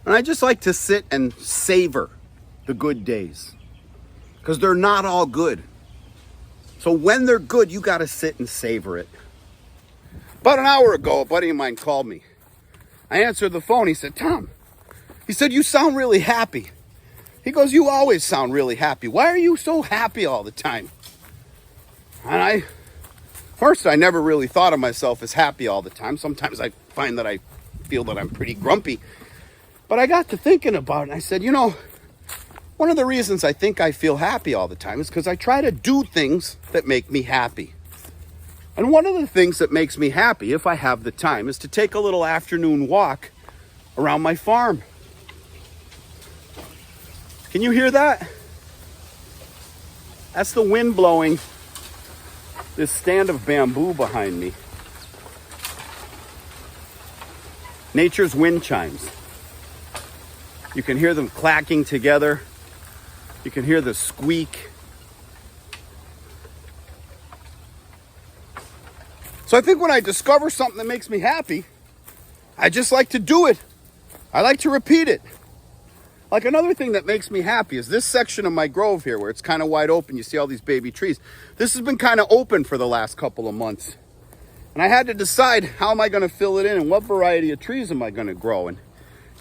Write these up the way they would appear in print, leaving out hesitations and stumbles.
And I just like to sit and savor the good days, because they're not all good. So when they're good, you got to sit and savor it. About an hour ago, a buddy of mine called me. I answered the phone. He said, "Tom," he said, "you sound really happy." He goes, "You always sound really happy. Why are you so happy all the time?" And first, I never really thought of myself as happy all the time. Sometimes I find that I feel that I'm pretty grumpy. But I got to thinking about it, and I said, one of the reasons I think I feel happy all the time is because I try to do things that make me happy. And one of the things that makes me happy, if I have the time, is to take a little afternoon walk around my farm. Can you hear that? That's the wind blowing this stand of bamboo behind me. Nature's wind chimes. You can hear them clacking together. You can hear the squeak. So I think when I discover something that makes me happy, I just like to do it. I like to repeat it. Like another thing that makes me happy is this section of my grove here where it's kind of wide open. You see all these baby trees. This has been kind of open for the last couple of months. And I had to decide, how am I going to fill it in and what variety of trees am I going to grow? And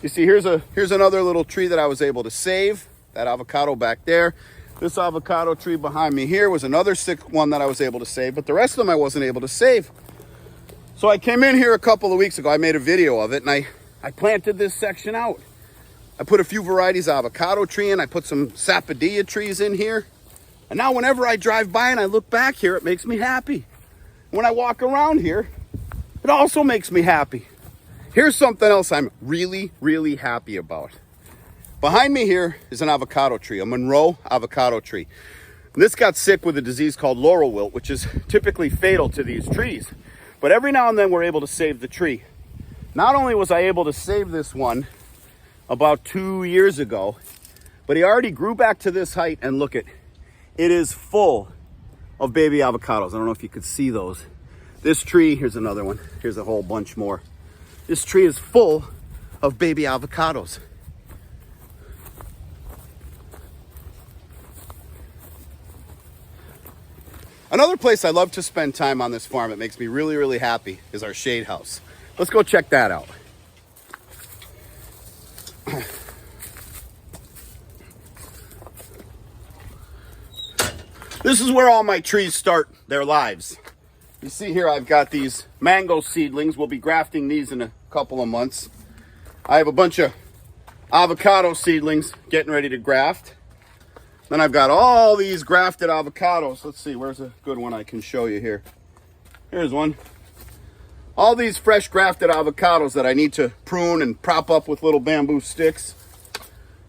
you see, here's another little tree that I was able to save. That avocado back there. This avocado tree behind me here was another sick one that I was able to save, but the rest of them I wasn't able to save. So I came in here a couple of weeks ago. I made a video of it, and I planted this section out. I put a few varieties of avocado tree in. I put some sapodilla trees in here. And now whenever I drive by and I look back here, it makes me happy. When I walk around here, it also makes me happy. Here's something else I'm really, really happy about. Behind me here is an avocado tree, a Monroe avocado tree. And this got sick with a disease called laurel wilt, which is typically fatal to these trees. But every now and then we're able to save the tree. Not only was I able to save this one about 2 years ago, but he already grew back to this height, and look it is full of baby avocados. I don't know if you could see those. This tree, here's another one. Here's a whole bunch more. This tree is full of baby avocados. Another place I love to spend time on this farm, it makes me really, really happy, is our shade house. Let's go check that out. This is where all my trees start their lives. You see here I've got these mango seedlings. We'll be grafting these in a couple of months. I have a bunch of avocado seedlings getting ready to graft. Then I've got all these grafted avocados. Let's see, where's a good one I can show you here? Here's one. All these fresh grafted avocados that I need to prune and prop up with little bamboo sticks.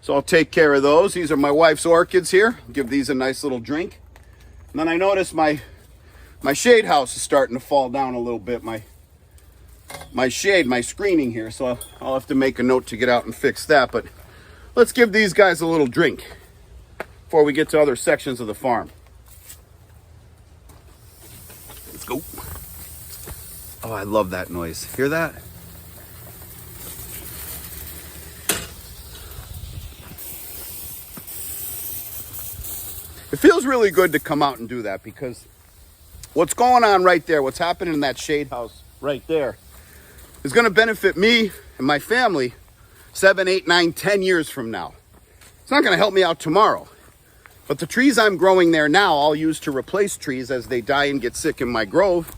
So I'll take care of those. These are my wife's orchids here. Give these a nice little drink. And then I notice my shade house is starting to fall down a little bit. My shade, my screening here. So I'll have to make a note to get out and fix that. But let's give these guys a little drink before we get to other sections of the farm. Let's go. Oh, I love that noise. Hear that? It feels really good to come out and do that, because what's going on right there, what's happening in that shade house right there, is going to benefit me and my family 7, 8, 9, 10 years from now. It's not going to help me out tomorrow. But the trees I'm growing there now, I'll use to replace trees as they die and get sick in my grove.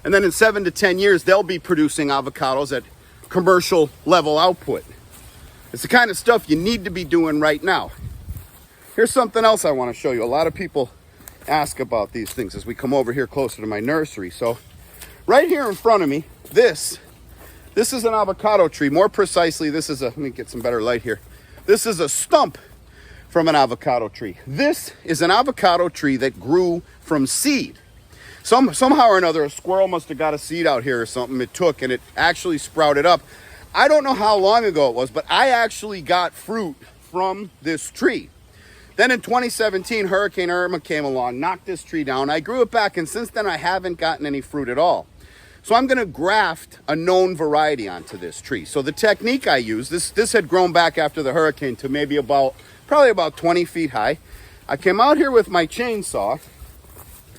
And then in 7 to 10 years, they'll be producing avocados at commercial level output. It's the kind of stuff you need to be doing right now. Here's something else I want to show you. A lot of people ask about these things as we come over here closer to my nursery. So right here in front of me, this is an avocado tree. More precisely, let me get some better light here. This is a stump from an avocado tree. This is an avocado tree that grew from seed. Somehow or another, a squirrel must have got a seed out here or something. It took and it actually sprouted up. I don't know how long ago it was, but I actually got fruit from this tree. Then in 2017, Hurricane Irma came along, knocked this tree down. I grew it back, and since then I haven't gotten any fruit at all. So I'm going to graft a known variety onto this tree. So the technique I use, this had grown back after the hurricane to maybe probably about 20 feet high. I came out here with my chainsaw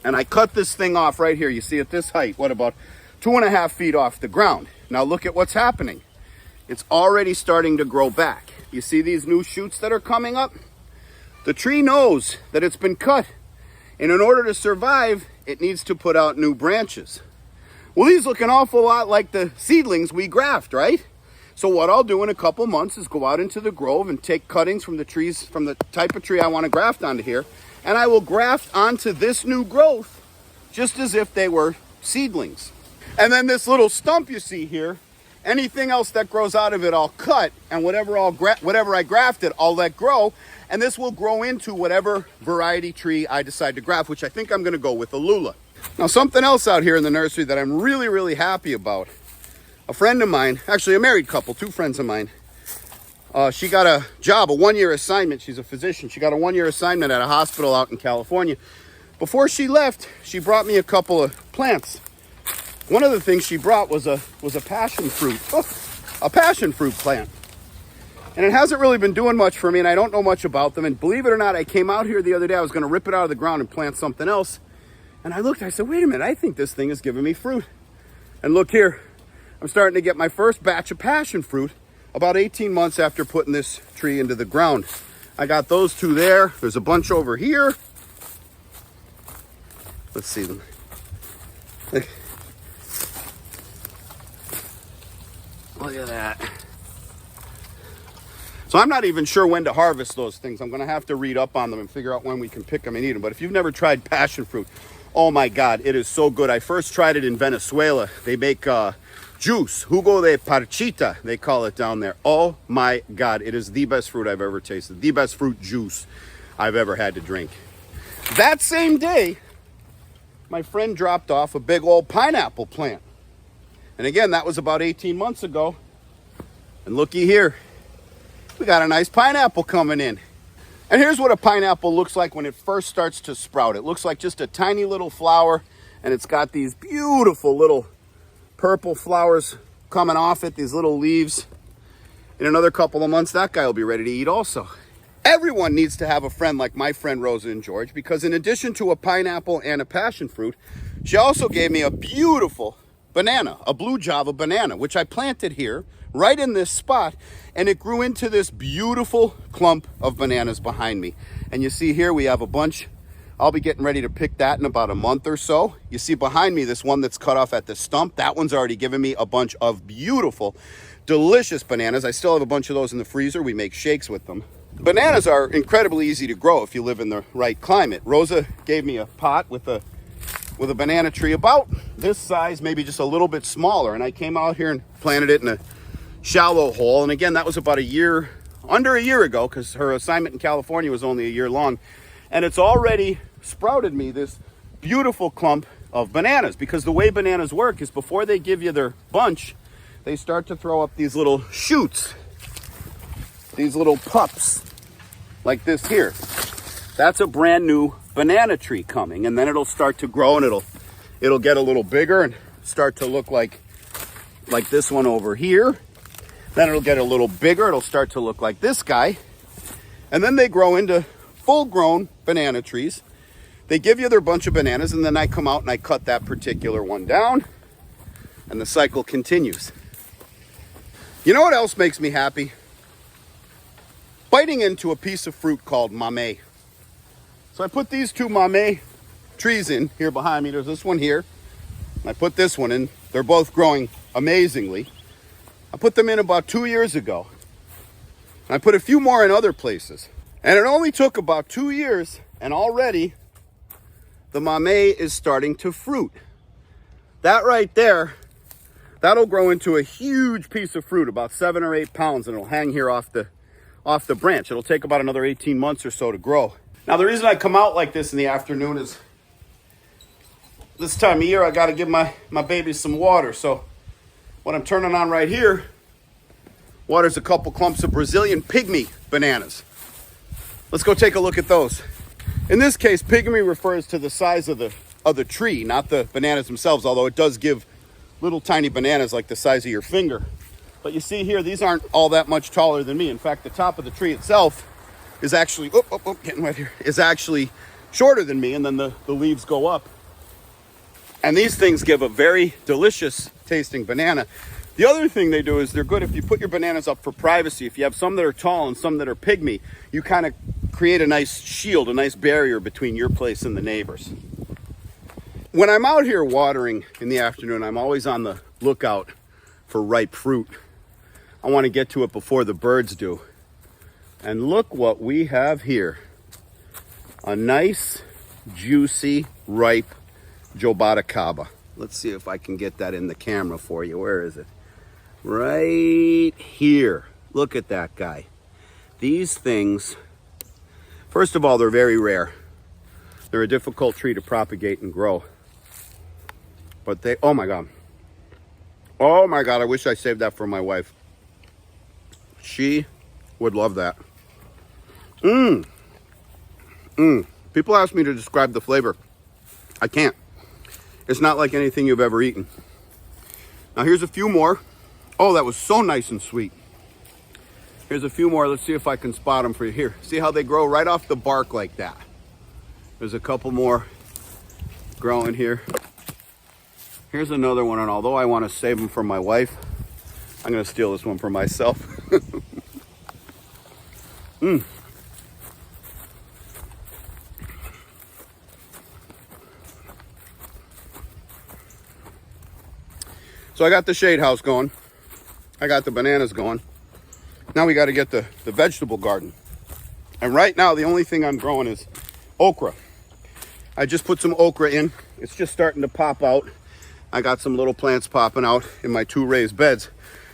and I cut this thing off right here. You see at this height, what, about 2.5 feet off the ground. Now look at what's happening. It's already starting to grow back. You see these new shoots that are coming up? The tree knows that it's been cut. And in order to survive, it needs to put out new branches. Well, these look an awful lot like the seedlings we graft, right? So what I'll do in a couple months is go out into the grove and take cuttings from the trees, from the type of tree I want to graft onto here, and I will graft onto this new growth just as if they were seedlings. And then this little stump you see here, anything else that grows out of it I'll cut, and whatever I grafted I'll let grow, and this will grow into whatever variety tree I decide to graft, which I think I'm going to go with a lula. Now, something else out here in the nursery that I'm really, really happy about. A friend of mine, actually a married couple, two friends of mine, she got a job, a 1-year assignment. She's a physician. She got a 1-year assignment at a hospital out in California. Before she left, she brought me a couple of plants. One of the things she brought was a passion fruit, a passion fruit plant. And it hasn't really been doing much for me, and I don't know much about them. And believe it or not, I came out here the other day. I was going to rip it out of the ground and plant something else. And I looked, I said, wait a minute, I think this thing is giving me fruit. And look here, I'm starting to get my first batch of passion fruit about 18 months after putting this tree into the ground. I got those two there. There's a bunch over here. Let's see them. Look at that. So I'm not even sure when to harvest those things. I'm going to have to read up on them and figure out when we can pick them and eat them. But if you've never tried passion fruit, oh my God, it is so good. I first tried it in Venezuela. They make juice, jugo de parchita, they call it down there. Oh my God, it is the best fruit I've ever tasted. The best fruit juice I've ever had to drink. That same day, my friend dropped off a big old pineapple plant. And again, that was about 18 months ago. And looky here, we got a nice pineapple coming in. And here's what a pineapple looks like when it first starts to sprout. It looks like just a tiny little flower, and it's got these beautiful little purple flowers coming off it, these little leaves. In another couple of months, that guy will be ready to eat also. Everyone needs to have a friend like my friend Rosa and George, because in addition to a pineapple and a passion fruit, she also gave me a beautiful banana, a blue Java banana, which I planted here right in this spot, and it grew into this beautiful clump of bananas behind me. And you see here we have a bunch. I'll be getting ready to pick that in about a month or so. You see behind me this one that's cut off at the stump. That one's already given me a bunch of beautiful, delicious bananas. I still have a bunch of those in the freezer. We make shakes with them. Bananas are incredibly easy to grow if you live in the right climate. Rosa gave me a pot with a banana tree about this size, maybe just a little bit smaller. And I came out here and planted it in a shallow hole. And again, that was about under a year ago, because her assignment in California was only a year long. And it's already sprouted me this beautiful clump of bananas, because the way bananas work is before they give you their bunch, they start to throw up these little shoots, these little pups like this here. That's a brand new banana tree coming, and then it'll start to grow, and it'll get a little bigger and start to look like this one over here. Then it'll get a little bigger. It'll start to look like this guy. And then they grow into full-grown banana trees. They give you their bunch of bananas, and then I come out and I cut that particular one down, and the cycle continues. You know what else makes me happy? Biting into a piece of fruit called mamey. So I put these two mamey trees in here behind me. There's this one here, and I put this one in. They're both growing amazingly. I put them in about 2 years ago. And I put a few more in other places. And it only took about 2 years, and already the mamey is starting to fruit. That right there, that'll grow into a huge piece of fruit, about 7 or 8 pounds, and it'll hang here off the branch. It'll take about another 18 months or so to grow. Now, the reason I come out like this in the afternoon is this time of year I got to give my babies some water. So what I'm turning on right here waters a couple clumps of Brazilian Pygmy bananas. Let's go take a look at those. In this case, Pygmy refers to the size of the tree, not the bananas themselves, although it does give little tiny bananas like the size of your finger. But you see here, these aren't all that much taller than me. In fact, the top of the tree itself is actually, getting wet here, is actually shorter than me, and then the leaves go up. And these things give a very delicious tasting banana. The other thing they do is they're good if you put your bananas up for privacy. If you have some that are tall and some that are pygmy, you kind of create a nice shield, a nice barrier between your place and the neighbors. When I'm out here watering in the afternoon, I'm always on the lookout for ripe fruit. I want to get to it before the birds do. And look what we have here. A nice, juicy, ripe Avocado. Let's see if I can get that in the camera for you. Where is it? Right here. Look at that guy. These things, first of all, they're very rare. They're a difficult tree to propagate and grow. But they, oh my God, I wish I saved that for my wife. She would love that. People ask me to describe the flavor. I can't. It's not like anything you've ever eaten. Now here's a few more. Oh, that was so nice and sweet. Here's a few more. Let's see if I can spot them for you. Here, see how they grow right off the bark like that. There's a couple more growing here. Here's another one, and although I want to save them for my wife, I'm going to steal this one for myself. So I got the shade house going. I got the bananas going. Now we got to get the vegetable garden. And right now, the only thing I'm growing is okra. I just put some okra in. It's just starting to pop out. I got some little plants popping out in my 2 raised beds.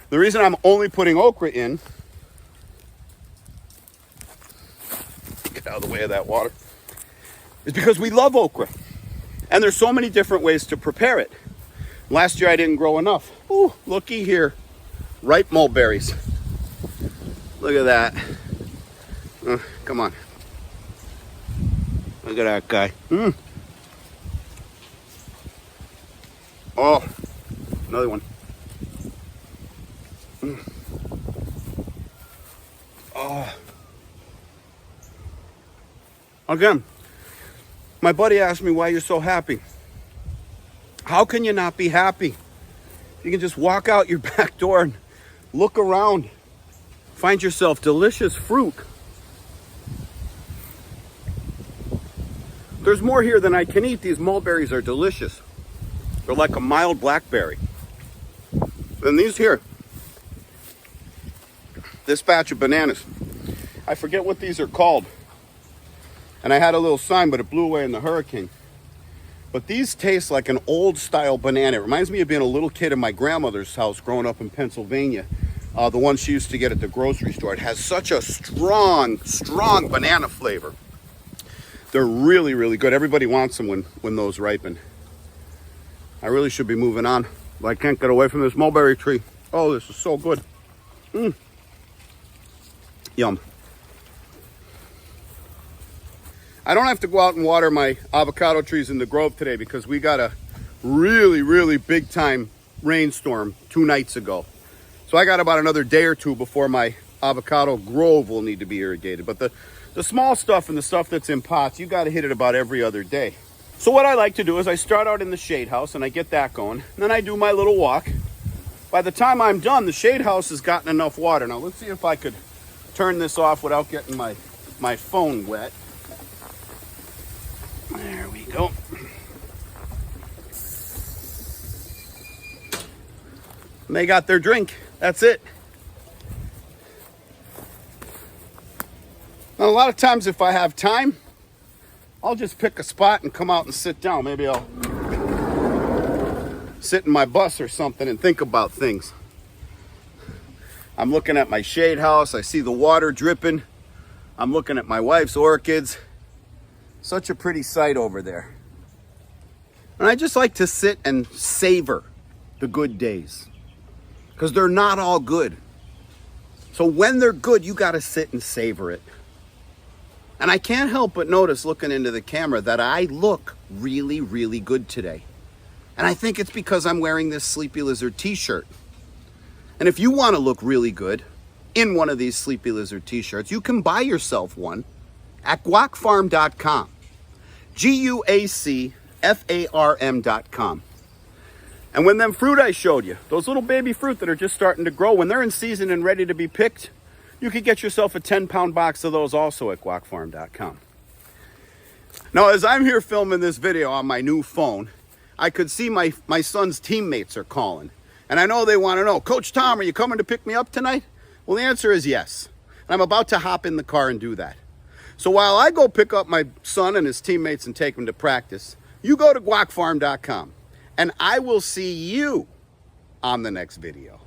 The reason I'm only putting okra in, get out of the way of that water, is because we love okra. And there's so many different ways to prepare it. Last year I didn't grow enough. Ooh, looky here. Ripe mulberries. Look at that. Come on. Look at that guy. Oh, another one. Oh. Again, my buddy asked me why you're so happy. How can you not be happy? You can just walk out your back door and look around. Find yourself delicious fruit. There's more here than I can eat. These mulberries are delicious. They're like a mild blackberry. And these here, this batch of bananas, I forget what these are called. And I had a little sign, but it blew away in the hurricane. But these taste like an old style banana. It reminds me of being a little kid in my grandmother's house growing up in Pennsylvania. The one she used to get at the grocery store. It has such a strong banana flavor. They're really, really good. Everybody wants them when those ripen. I really should be moving on, but I can't get away from this mulberry tree. Oh, this is so good. Yum. I don't have to go out and water my avocado trees in the grove today because we got a really, really big time rainstorm 2 nights ago. So I got about another day or 2 before my avocado grove will need to be irrigated. But the small stuff and the stuff that's in pots, you got to hit it about every other day. So what I like to do is I start out in the shade house and I get that going. And then I do my little walk. By the time I'm done, the shade house has gotten enough water. Now let's see if I could turn this off without getting my phone wet. There we go. And they got their drink. That's it. Now, a lot of times if I have time, I'll just pick a spot and come out and sit down. Maybe I'll sit in my bus or something and think about things. I'm looking at my shade house. I see the water dripping. I'm looking at my wife's orchids. Such a pretty sight over there. And I just like to sit and savor the good days. Because they're not all good. So when they're good, you got to sit and savor it. And I can't help but notice looking into the camera that I look really, really good today. And I think it's because I'm wearing this Sleepy Lizard t-shirt. And if you want to look really good in one of these Sleepy Lizard t-shirts, you can buy yourself one at guacfarm.com. GUACFARM.com. And when them fruit I showed you, those little baby fruit that are just starting to grow, when they're in season and ready to be picked, you could get yourself a 10-pound box of those also at guacfarm.com. Now, as I'm here filming this video on my new phone, I could see my son's teammates are calling. And I know they want to know, Coach Tom, are you coming to pick me up tonight? Well, the answer is yes. And I'm about to hop in the car and do that. So while I go pick up my son and his teammates and take them to practice, you go to guacfarm.com. And I will see you on the next video.